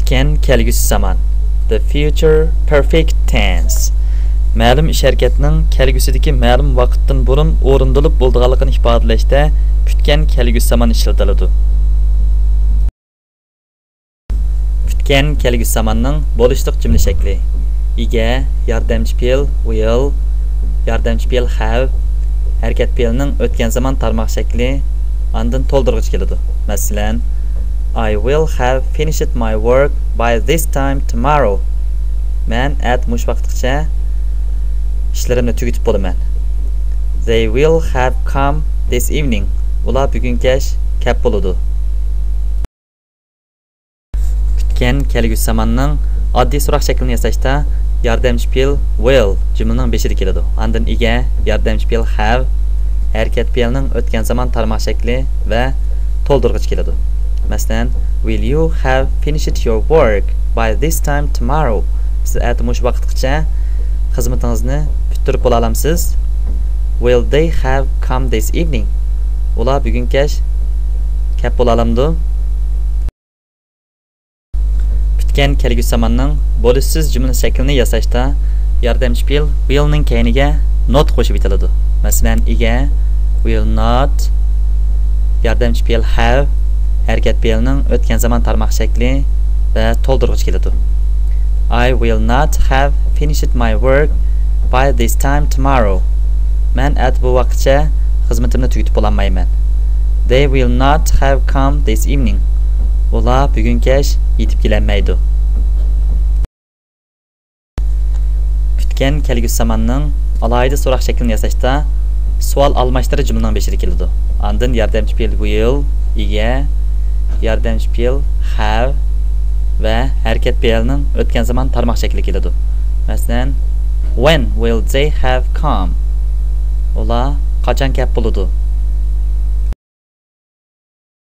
Kütken kelgüsü zaman. The future perfect tense. Ma'lum ish harakatining kelgusidagi ma'lum vaqtdan burun o'rindilib bo'lganligini ifodalashda kütken kelgusi zaman ishlatiladi. Kütken kelgusi zamanning bo'lishliq jumla shakli. Ega, yordamchi fe'l will, yordamchi fe'l have, harakat fe'lining o'tgan zaman tarmoq shakli, andin to'ldirg'ich keladi. Masalan, I will have finished my work by this time tomorrow. Men mush vaqtgacha ishlarimni tugatib bo'laman. They will have come this evening. Ular bugun kech kelib bo'ladi. Kütken kelgusi zamanning oddiy so'roq shaklini yasashda yordamchi fe'l will jumlaning beshida keladi. Andin ega, yordamchi fe'l have, harakat fe'lining o'tgan zaman tarmoq shakli va to'ldirg'ich keladi. Masalan, will you have finished your work by this time tomorrow? Siz mush vaqtgacha xizmatingizni bitirib bo'la olamsiz? Will they have come this evening? Ular bugun kech kelib bo'la olamdi? Kütken kelgusi zamanning bo'lishsiz jumla shaklini yasashda yordamchi fe'l will ning keyiniga not qo'shib bitiladi. Masalan, ega will not, yordamchi fe'l have, harakat fe'lining o'tgan zaman tarmoq shakli va to'ldirg'ich keladi. I will not have finished my work by this time tomorrow. Men bu vaqtcha xizmatimni tugatib bo'lolmayman. They will not have come this evening. Ular bugun kech yetib kelmaydi. Kütken kelgusi zamanning alohida so'roq shaklini yasashda savol almashtirish jumlaning beshida keladi. Andin yordamchi fe'l will, ega, yordamchi fe'l have va harakat fe'lining o'tgan zaman tarmoq shakli keladi. Masalan, when will they have come? Ular qachon kelib bo'ladi